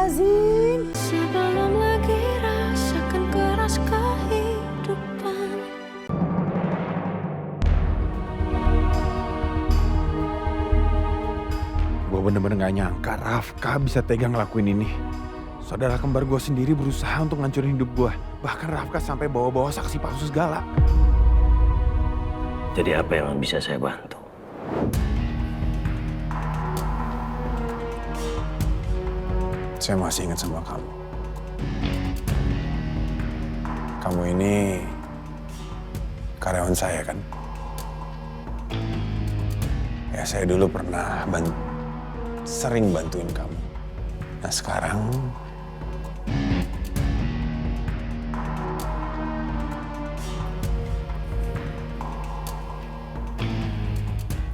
Astagfirullahaladzim. Sebelum lagi rasakan keras kehidupan. Gue bener-bener gak nyangka Rafka bisa tega ngelakuin ini. Saudara kembar gue sendiri berusaha untuk ngancurin hidup gue. Bahkan Rafka sampai bawa-bawa saksi palsu segala. Jadi apa yang bisa saya bantu? Saya masih ingat sama kamu. Kamu ini karyawan saya kan? Ya saya dulu pernah sering bantuin kamu. Nah sekarang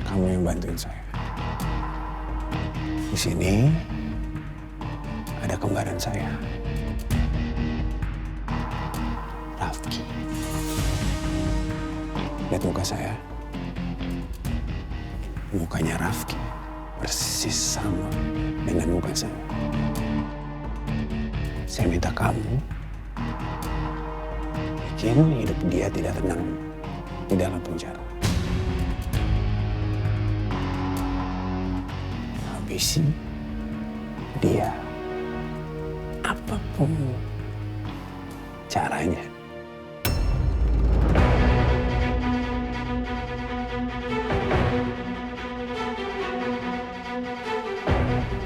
kamu yang bantuin saya. Di sini ada kembaran saya, Rafki. Lihat muka saya. Mukanya Rafki persis sama dengan muka saya. Saya minta kamu bikin hidup dia tidak tenang di dalam penjara. Habisi dia apapun caranya.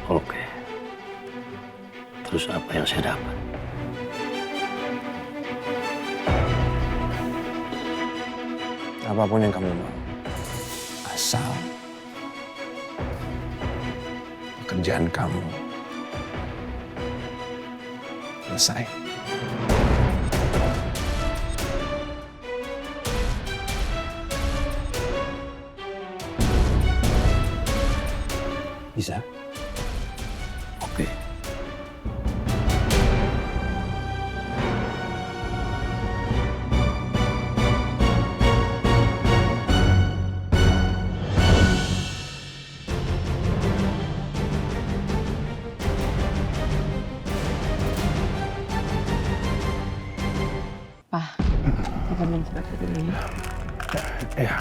Oke. Terus apa yang saya dapat? Apapun yang kamu mau. Asal pekerjaan kamu selesai. Bisa? Oke. Pak, kita minum surat dulu ya. Ya.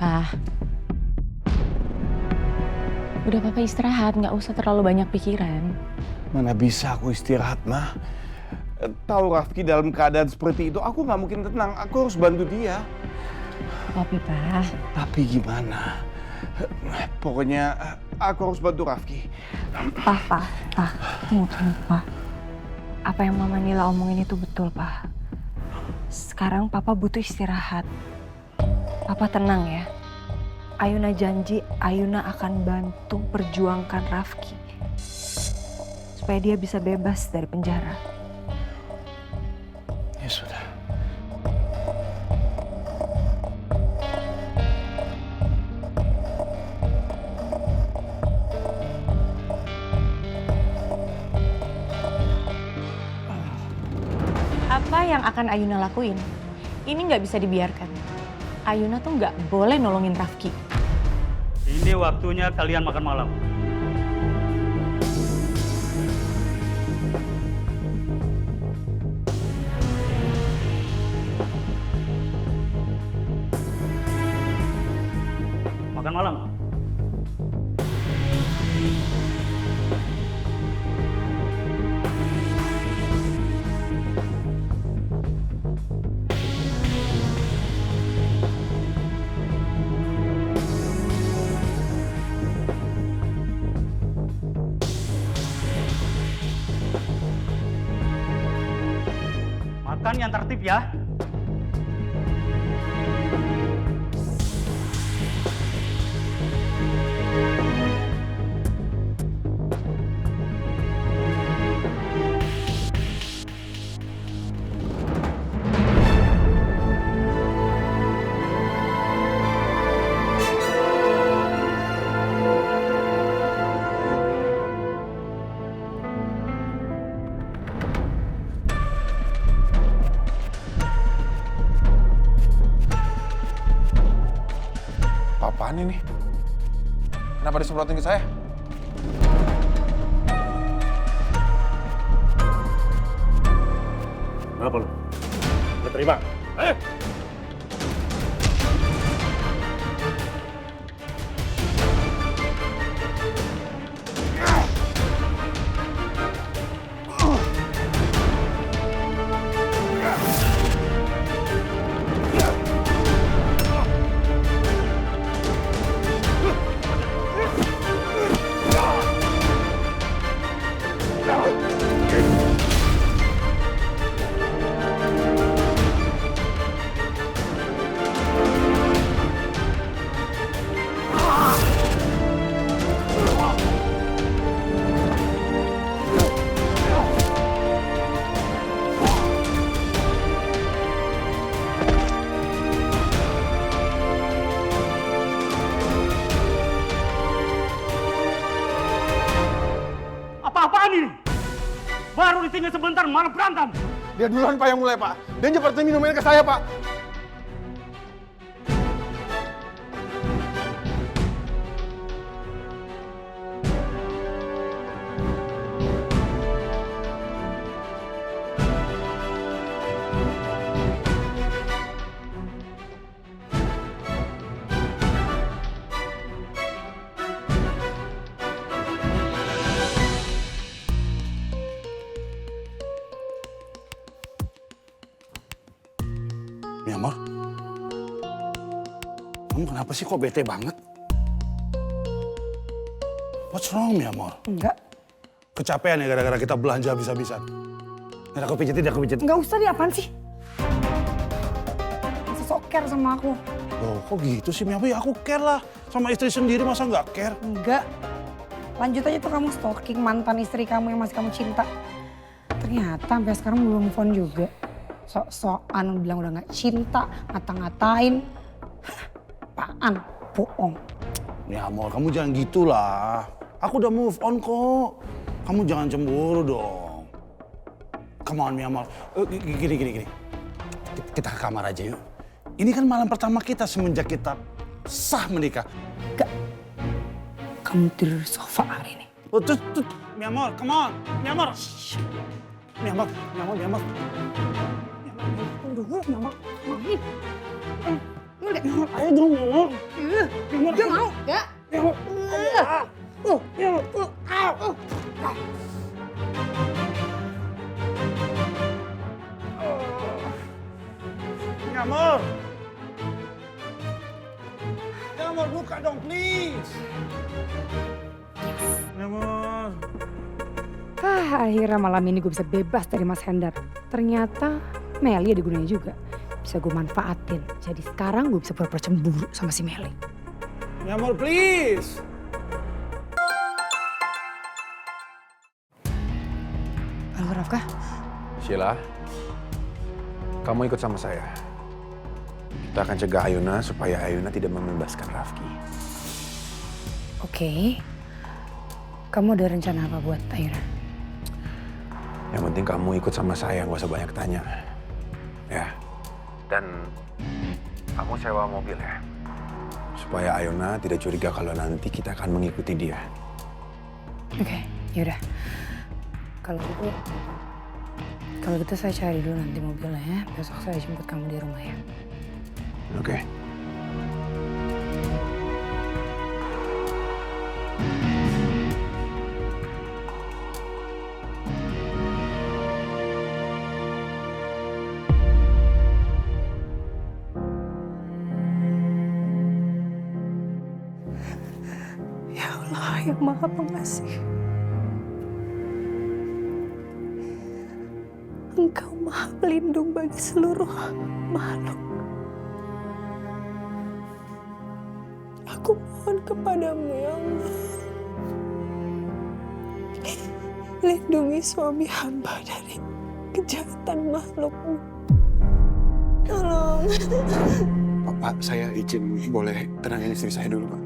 Pak, udah Papa istirahat, nggak usah terlalu banyak pikiran. Mana bisa aku istirahat, Mah? Tahu Rafki dalam keadaan seperti itu, aku nggak mungkin tenang. Aku harus bantu dia. Tapi Pak, Tapi gimana? Pokoknya aku harus bantu Rafki. Pak, tunggu Pak. Apa yang Mama Nila omongin itu betul, Pak. Sekarang Papa butuh istirahat. Papa tenang ya. Ayuna janji, Ayuna akan bantu perjuangkan Rafki. Supaya dia bisa bebas dari penjara. Ya sudah. Apa yang akan Ayuna lakuin? Ini nggak bisa dibiarkan. Ayuna tuh nggak boleh nolongin Rafki. Ini waktunya kalian makan malam. Makan malam. Makan yang tertib ya. apaan ini? Kenapa disemprotin ke saya? Kenapa lu? Lu terima? Eh! Apa-apaan ini? Baru ditinggal sebentar malah berantem. Dia duluan Pak yang mulai Pak. Dia nyepertin minuman ke saya Pak. Myanmar? Kamu kenapa sih kok bete banget? What's wrong, Myanmar? Enggak, Kecapean ya gara-gara kita belanja habis-habisan. Nggak, aku pijetin, aku pijetin. enggak usah deh, apaan sih? Masih sok care sama aku. Oh, kok gitu sih, Myanmar? Ya aku care lah. Sama istri sendiri masa nggak care? Enggak. Lanjut aja tuh kamu stalking mantan istri kamu yang masih kamu cinta. Ternyata sampai sekarang belum move on juga. Sok-sokan bilang udah nggak cinta, ngata-ngatain. Apaan? Bohong. Myanmar, kamu jangan gitulah. Aku udah move on kok. Kamu jangan cemburu dong. Come on, Myanmar. Gini. Kita ke kamar aja yuk. Ini kan malam pertama kita semenjak kita sah menikah. Enggak. Kamu tidur di sofa hari ini. Oh, tuh, Myanmar, come on. Myanmar. Myanmar. Ayo dong, Myanmar. Gak mau, gak. Myanmar. Myanmar, buka dong, please. Myanmar. Akhirnya malam ini gue bisa bebas dari Mas Hendar. Ternyata Meli ada gunanya juga. Bisa gue manfaatin. Jadi sekarang gue bisa pura-pura cemburu sama si Meli. Myanmar, please. Halo Rafka, Sheila, kamu ikut sama saya. Kita akan cegah Ayuna supaya Ayuna tidak membebaskan Rafki. oke. Kamu ada rencana apa buat Ayuna? Yang penting kamu ikut sama saya, nggak usah banyak tanya. Ya. Dan kamu sewa mobil ya. Supaya Ayuna tidak curiga kalau nanti kita akan mengikuti dia. Oke, yaudah. Kalau gitu saya cari dulu nanti mobilnya ya. Besok saya jemput kamu di rumah ya. Oke. Ya Allah yang Maha Pengasih. Engkau Maha Pelindung bagi seluruh makhluk. Aku mohon kepadamu ya Allah. Lindungi suami hamba dari kejahatan makhlukmu. Tolong. Pak, saya izin boleh tenangin istri saya dulu, Pak.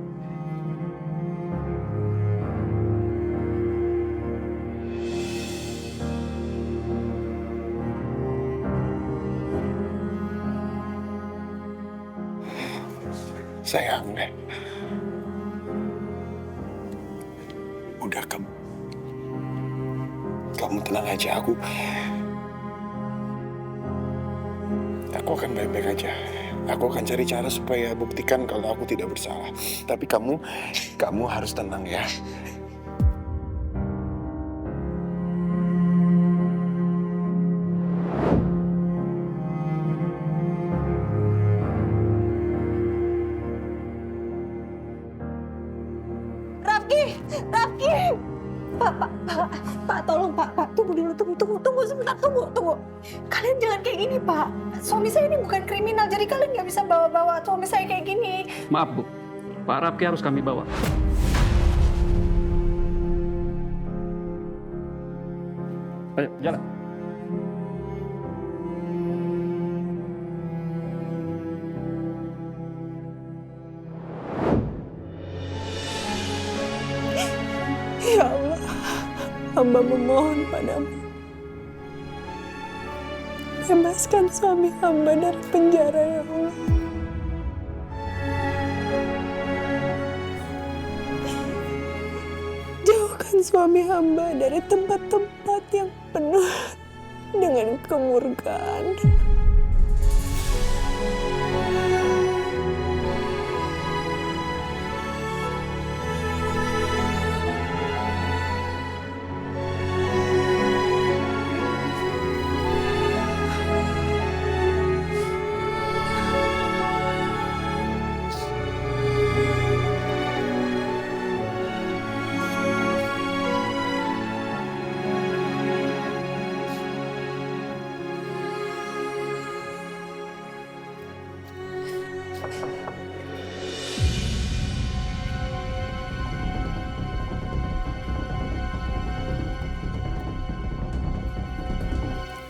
Sayang deh, tenang aja. Aku akan baik-baik aja. Aku akan cari cara supaya buktikan kalau aku tidak bersalah. Tapi kamu harus tenang ya. Rafki! Pak, tolong Pak, tunggu dulu, tunggu sebentar, tunggu. Kalian jangan kayak gini Pak. Suami saya ini bukan kriminal, jadi kalian nggak bisa bawa-bawa suami saya kayak gini. Maaf Bu, Pak Rafki harus kami bawa. Ayo, jalan. Ya Allah, hamba memohon padamu. Bebaskan suami hamba dari penjara ya Allah. Jauhkan suami hamba dari tempat-tempat yang penuh dengan kemurkaan.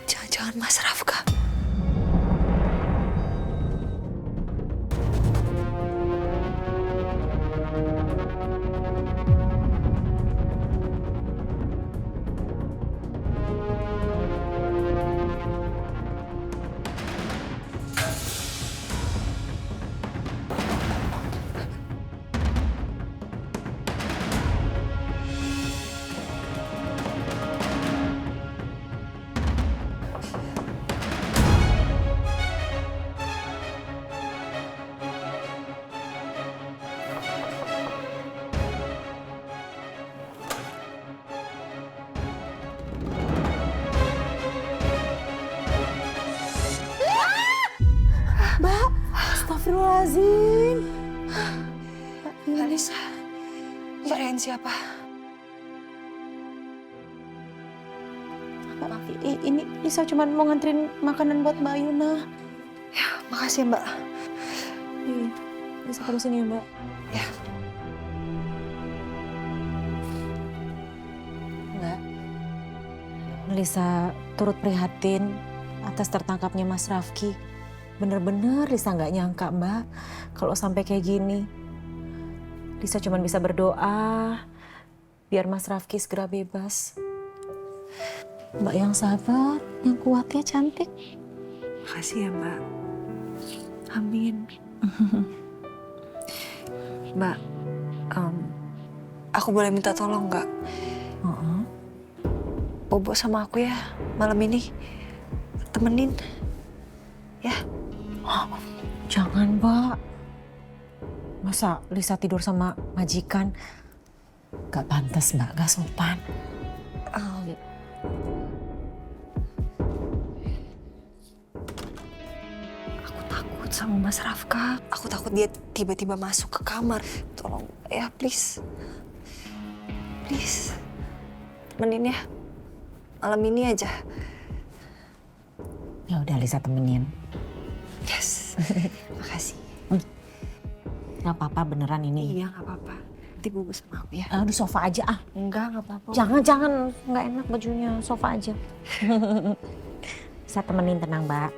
Jangan-jangan Mas Rafka. Astagfirullahaladzim. Mbak Lisa, kirain siapa? Maaf, ini Lisa cuma mau nganterin makanan buat Mbak Yuna. Ya, makasih Mbak. Lisa terus sini ya Mbak. Ya. Mbak, Lisa turut prihatin atas tertangkapnya Mas Rafki. Bener-bener Lisa nggak nyangka Mbak kalau sampai kayak gini. Lisa cuma bisa berdoa biar Mas Rafki segera bebas. Mbak yang sabar, yang kuat ya cantik. Makasih ya Mbak. Amin. Mbak, aku boleh minta tolong nggak? Bobo sama aku ya malam ini. Temenin. Ya. Jangan, Mbak. Masa Lisa tidur sama majikan? Gak pantas, Mbak. Gak sopan. Aku takut sama Mas Rafka. Aku takut dia tiba-tiba masuk ke kamar. Tolong, ya please. Please. Temenin ya. Malam ini aja. Ya udah Lisa temenin. Yes. Makasih. Gak apa-apa beneran ini. Iya, gak apa-apa. Nanti bobo sama aku ya. Di sofa aja ah. Enggak apa-apa. Jangan. Nggak enak bajunya. Sofa aja. Bisa temenin tenang, Mbak.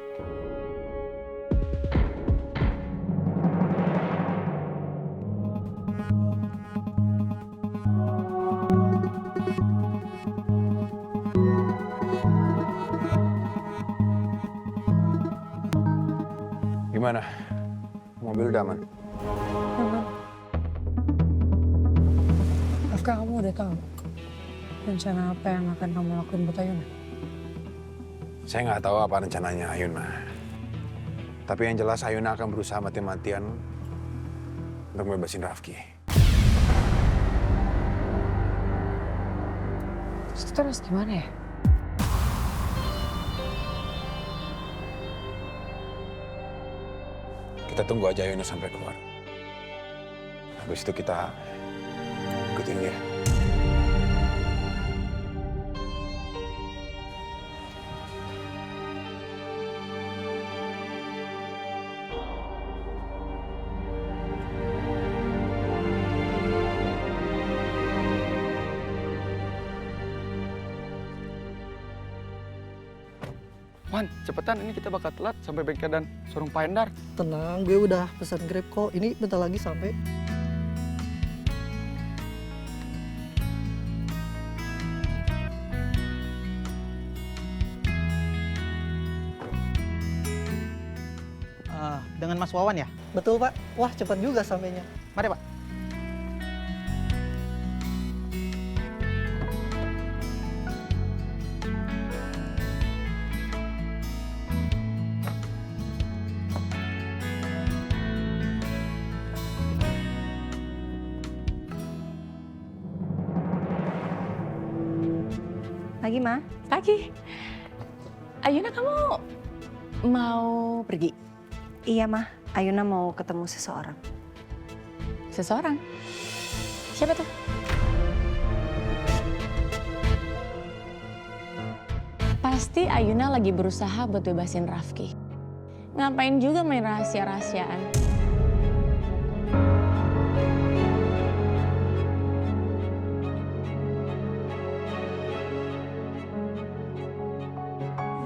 Gimana? Mobil udah aman? Rafka, kamu udah tahu Rencana apa yang akan kamu lakuin buat Ayuna? Saya nggak tahu apa rencananya Ayuna. Tapi yang jelas Ayuna akan berusaha mati-matian untuk bebasin Rafki. Terus gimana ya? Kita tunggu aja Ayuna sampai keluar. Habis itu kita ikutin dia. Wan, cepetan ini kita bakal telat sampai bengkel dan sorong Pak Endar. Tenang, gue udah pesan Grab kok. Ini bentar lagi sampai. Dengan Mas Wawan ya? Betul Pak. Wah cepat juga sampainya. Mari Pak. Pagi, Ma. Pagi. Ayuna, kamu mau pergi? Iya, Ma. Ayuna mau ketemu seseorang. Seseorang? Siapa tuh? Pasti Ayuna lagi berusaha buat bebasin Rafki. Ngapain juga main rahasia-rahasiaan?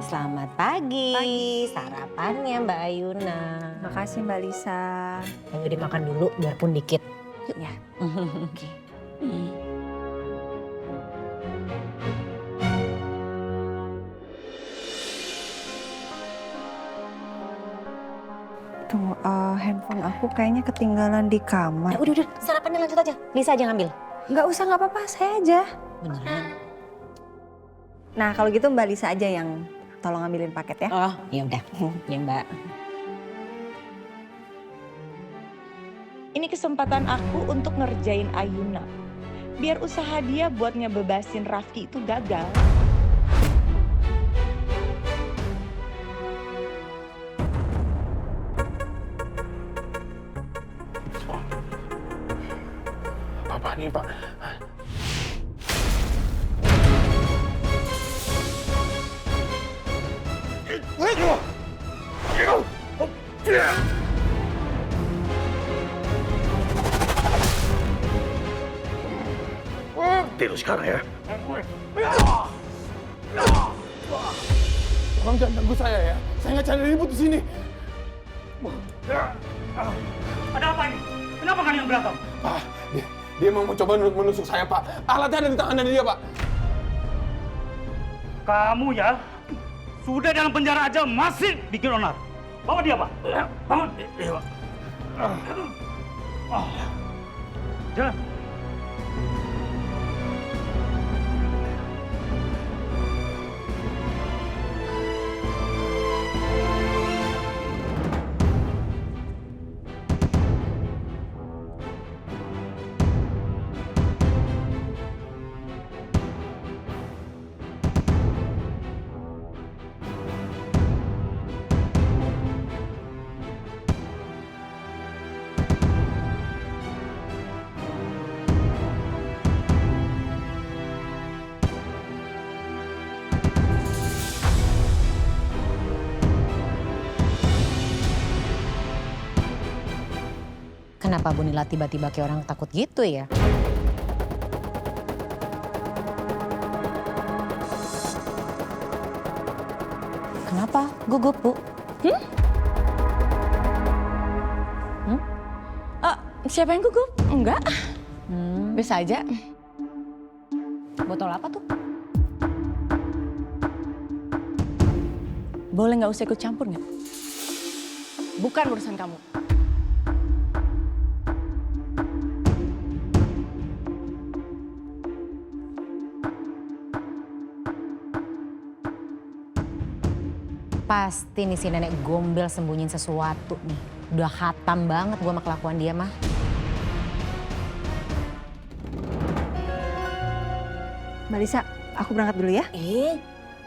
Selamat pagi. Sarapannya Mbak Ayuna. Makasih, Mbak Lisa. Ayo dimakan dulu biarpun dikit. Ya. Oke. Tunggu, handphone aku kayaknya ketinggalan di kamar. Udah, sarapannya lanjut aja. Lisa aja ngambil. Nggak usah, nggak apa-apa. Saya aja. Beneran? Nah, kalau gitu Mbak Lisa aja yang tolong ambilin paket ya. Oh, ya udah. Ya Mbak. Ini kesempatan aku untuk ngerjain Ayuna. Biar usaha dia buat ngebebasin Rafki itu gagal. Apa nih, Pak? Tidur sekarang ya. Bang, jangan ganggu saya ya. Saya nggak cari ribut di sini. Ada apa ini? Kenapa kalian berantem? Pak, dia mau mencoba menusuk saya, Pak. Alatnya ada di tangan dia, Pak. Kamu ya, sudah dalam penjara aja masih bikin onar. Bawa dia, Pak. Bangun. Iya, Pak. Jalan. Kenapa Bu Nila tiba-tiba kayak orang takut gitu ya? Kenapa? Gugup, Bu? Siapa yang gugup? Enggak. Bisa aja. Botol apa tuh? Boleh nggak usah ikut campur nggak? Bukan urusan kamu. Pasti nih si nenek gombel sembunyiin sesuatu nih. Udah hatam banget gua sama kelakuan dia mah. Mbak Lisa, aku berangkat dulu ya.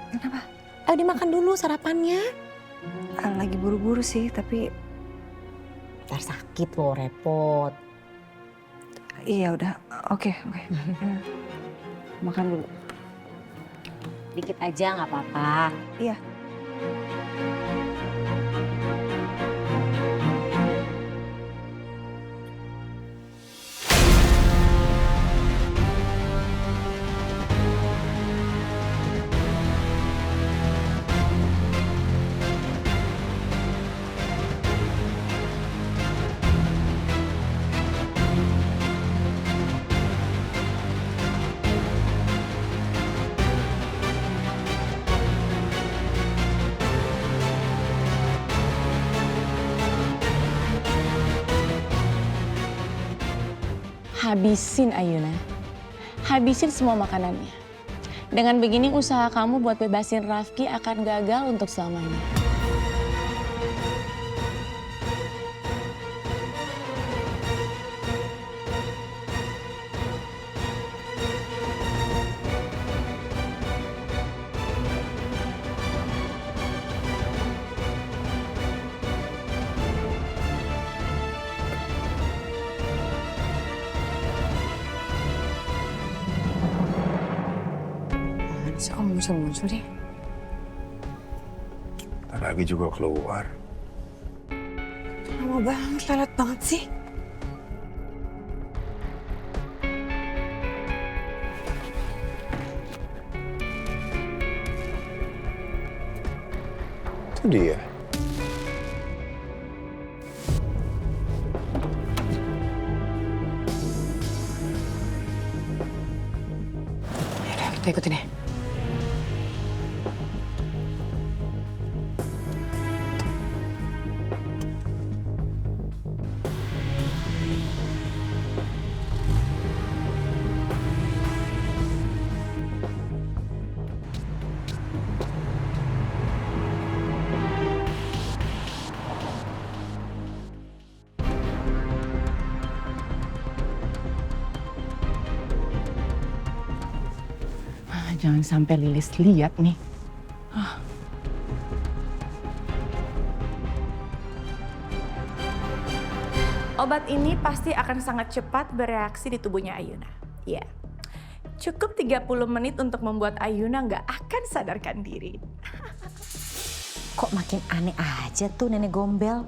Kenapa? Ayo dimakan dulu sarapannya. Lagi buru-buru sih, tapi Ntar sakit loh, repot. iya udah. Oke. Makan dulu. Dikit aja nggak apa-apa. Iya. Habisin Ayuna. Habisin semua makanannya. Dengan begini usaha kamu buat bebasin Rafki akan gagal untuk selamanya. Bisa kamu muncul deh. Ntar lagi juga keluar. Lama banget, lelet banget sih. Itu dia. Yaudah, kita ikutin ya. Jangan sampai Lilis lihat nih. Obat ini pasti akan sangat cepat bereaksi di tubuhnya Ayuna. Ya, cukup 30 menit untuk membuat Ayuna nggak akan sadarkan diri. Kok makin aneh aja tuh nenek gombel.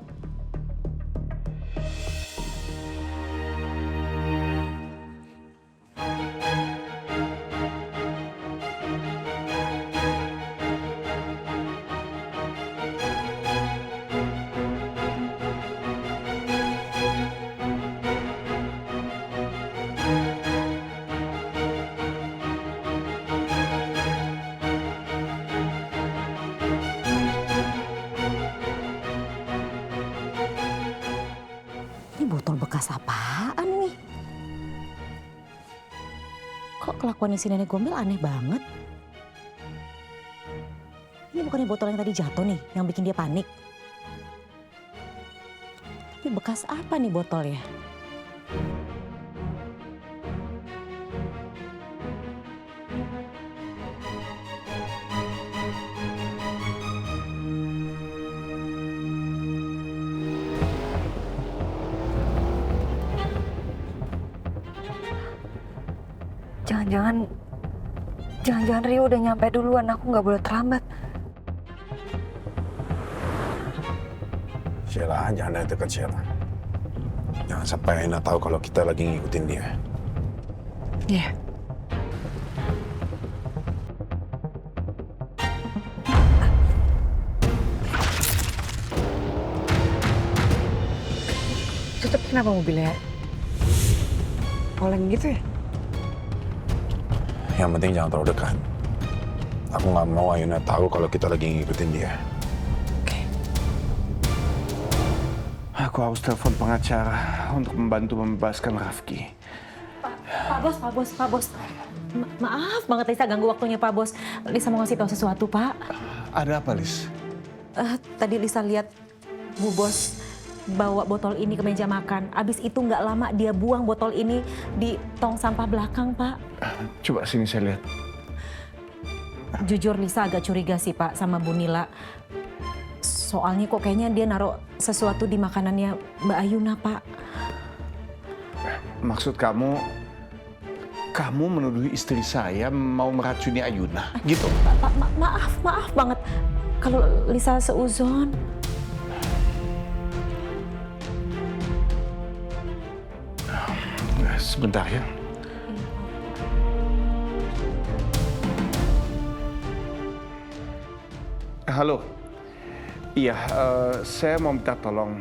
Ini botol bekas apaan nih? Kok kelakuannya si nenek gombel aneh banget? Ini bukannya botol yang tadi jatuh nih, yang bikin dia panik. Tapi bekas apa nih botolnya? Jangan-jangan Rio udah nyampe duluan. Aku nggak boleh terlambat. Sheila, jangan dekat Sheila. Jangan sampai Aina tahu kalau kita lagi ngikutin dia. Iya. Itu tapi kenapa mobilnya oleng gitu ya? Yang penting jangan terlalu dekat. Aku nggak mau Ayuna tahu kalau kita lagi ngikutin dia. Aku harus telepon pengacara untuk membantu membebaskan Rafki. Pak Bos. Maaf banget Lisa ganggu waktunya Pak Bos. Lisa mau ngasih tahu sesuatu Pak. Ada apa, Lis? Tadi Lisa lihat Bu Bos bawa botol ini ke meja makan. Abis itu nggak lama dia buang botol ini di tong sampah belakang, Pak. Coba sini saya lihat. Jujur Lisa agak curiga sih, Pak, sama Bu Nila. Soalnya kok kayaknya dia naruh sesuatu di makanannya Mbak Ayuna, Pak. Maksud kamu menuduh istri saya mau meracuni Ayuna, gitu? Pak, maaf banget kalau Lisa seuzon. Sebentar ya. Halo. Iya, saya mau minta tolong.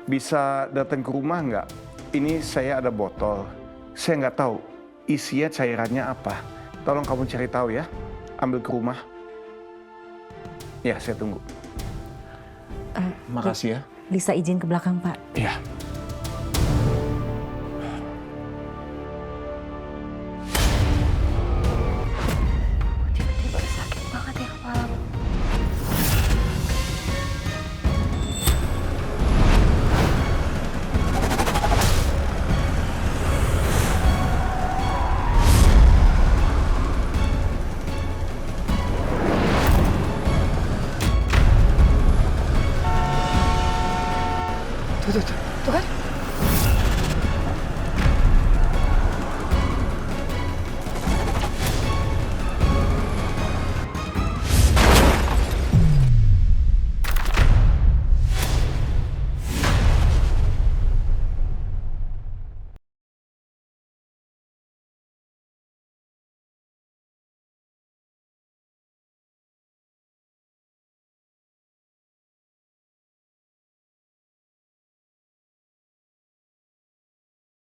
Bisa datang ke rumah nggak? Ini saya ada botol. Saya nggak tahu isinya cairannya apa. Tolong kamu cari tahu ya. Ambil ke rumah. Ya, saya tunggu. Makasih ya. Lisa izin ke belakang, Pak. Iya. Tiba-tiba sakit banget ya kepalaku. Tuh kan?